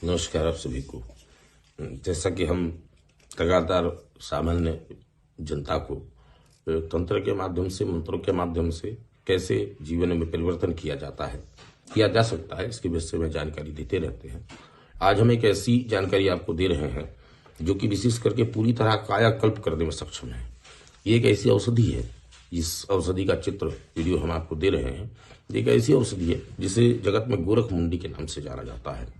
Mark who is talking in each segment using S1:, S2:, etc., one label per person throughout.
S1: नमस्कार आप सभी को। जैसा कि हम लगातार सामान्य जनता को तंत्र के माध्यम से, मंत्रों के माध्यम से कैसे जीवन में परिवर्तन किया जाता है, किया जा सकता है, इसके विषय में जानकारी देते रहते हैं। आज हम एक ऐसी जानकारी आपको दे रहे हैं जो कि विशेष करके पूरी तरह कायाकल्प करने में सक्षम है। ये एक ऐसी औषधि है, इस औषधि का चित्र वीडियो हम आपको दे रहे हैं। एक ऐसी औषधि है जिसे जगत में गोरख मुंडी के नाम से जाना जाता है।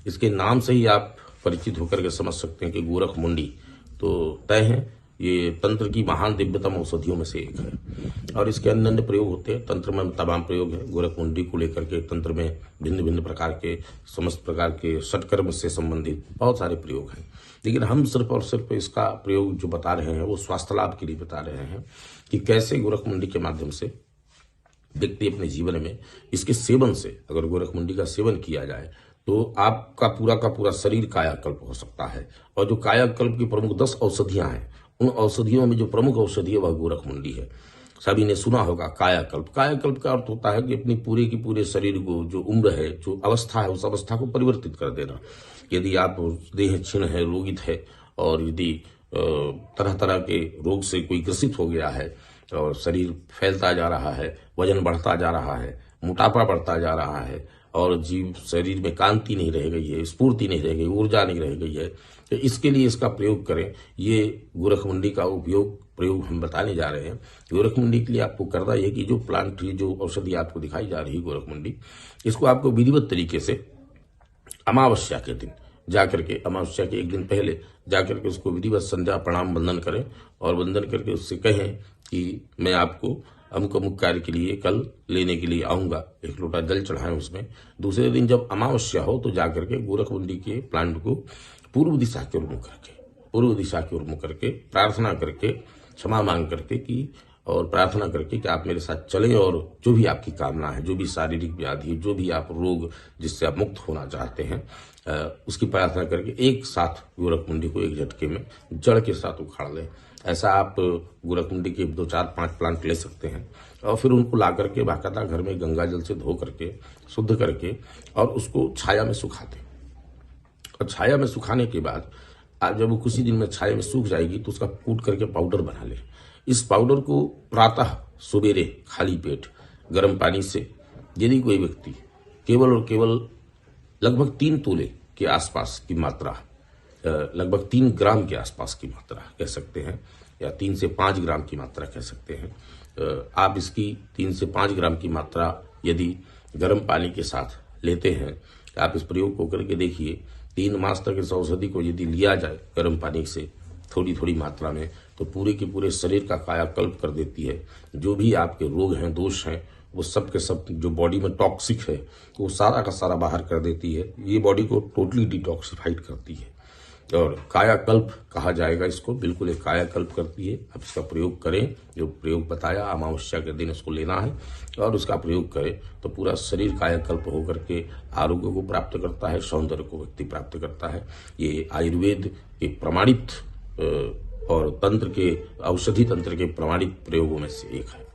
S1: इसके नाम से ही आप परिचित होकर के समझ सकते हैं कि गोरख मुंडी तो तय है। ये तंत्र की महान दिव्यतम औषधियों में से एक है और इसके अन्य अन्य प्रयोग होते हैं। तंत्र में तमाम प्रयोग है। गोरख मुंडी को लेकर के तंत्र में भिन्न भिन्न प्रकार के, समस्त प्रकार के षटकर्म से संबंधित बहुत सारे प्रयोग हैं, लेकिन हम सिर्फ और सिर्फ इसका प्रयोग जो बता रहे हैं वो स्वास्थ्य लाभ के लिए बता रहे हैं कि कैसे गोरख मुंडी के माध्यम से व्यक्ति अपने जीवन में इसके सेवन से, अगर गोरख मुंडी का सेवन किया जाए तो आपका पूरा का पूरा शरीर कायाकल्प हो सकता है। और जो कायाकल्प की प्रमुख 10 औषधियां हैं, उन औषधियों में जो प्रमुख औषधि है वह गोरख मुंडी है। सभी ने सुना होगा कायाकल्प। कायाकल्प का अर्थ होता है कि अपनी पूरे की पूरे शरीर को, जो उम्र है, जो अवस्था है, उस अवस्था को परिवर्तित कर देना। यदि आप देह क्षीण है, रोगित है और यदि तरह तरह के रोग से कोई ग्रसित हो गया है और शरीर फैलता जा रहा है, वजन बढ़ता जा रहा है, मोटापा बढ़ता जा रहा है और जीव शरीर में कांति नहीं रह गई है, स्फूर्ति नहीं रह गई, ऊर्जा नहीं रह गई है, तो इसके लिए इसका प्रयोग करें। ये गोरख मुंडी का प्रयोग हम बताने जा रहे हैं। गोरख मुंडी के लिए आपको करना यह कि जो प्लांट, जो औषधि आपको दिखाई जा रही है गोरख मुंडी, इसको आपको विधिवत तरीके से अमावस्या के दिन जाकर के, अमावस्या के एक दिन पहले जाकर के उसको विधिवत संध्या प्रणाम वंदन करें और वंदन करके उससे कहें कि मैं आपको अमुक अमुक कार्य के लिए कल लेने के लिए आऊंगा। एक लोटा जल चढ़ाएं उसमें। दूसरे दिन जब अमावस्या हो तो जाकर के गोरख मुंडी के प्लांट को पूर्व दिशा की ओर मुख करके प्रार्थना करके, क्षमा मांग करके कि और प्रार्थना करके कि आप मेरे साथ चलें और जो भी आपकी कामना है, जो भी शारीरिक व्याधि, जो भी आप रोग जिससे आप मुक्त होना चाहते हैं, उसकी प्रार्थना करके एक साथ गोरख मुंडी को एक झटके में जड़ के साथ उखाड़ लें। ऐसा आप गोरख मुंडी के 2, 4, 5 प्लांट ले सकते हैं और फिर उनको ला करके बाकायदा घर में गंगा जल से धो करके, शुद्ध करके और उसको छाया में सुखा दें। और छाया में सुखाने के बाद जब वो कुछ ही दिन में छाया में सूख जाएगी तो उसका कूट करके पाउडर बना लें। इस पाउडर को प्रातः सुबेरे खाली पेट गर्म पानी से, यदि कोई व्यक्ति केवल और केवल लगभग 3 तोले के आसपास की मात्रा, लगभग 3 ग्राम के आसपास की मात्रा कह सकते हैं, या 3 से 5 ग्राम की मात्रा कह सकते हैं, आप इसकी 3 से 5 ग्राम की मात्रा यदि गर्म पानी के साथ लेते हैं, आप इस प्रयोग को करके देखिए। 3 मास तक इस औषधि को यदि लिया जाए गर्म पानी से थोड़ी थोड़ी मात्रा में, तो पूरे के पूरे शरीर का कायाकल्प कर देती है। जो भी आपके रोग हैं, दोष हैं, वो सब के सब, जो बॉडी में टॉक्सिक है वो सारा का सारा बाहर कर देती है। ये बॉडी को टोटली डिटॉक्सिफाइड करती है और कायाकल्प कहा जाएगा इसको। बिल्कुल एक कायाकल्प करती है। आप इसका प्रयोग करें, जो प्रयोग बताया, अमावस्या के दिन इसको लेना है और उसका प्रयोग करें तो पूरा शरीर कायाकल्प होकर के आरोग्य को प्राप्त करता है, सौंदर्य को व्यक्ति प्राप्त करता है। ये आयुर्वेद के प्रमाणित और तंत्र के, औषधि तंत्र के प्रमाणित प्रयोगों में से एक है।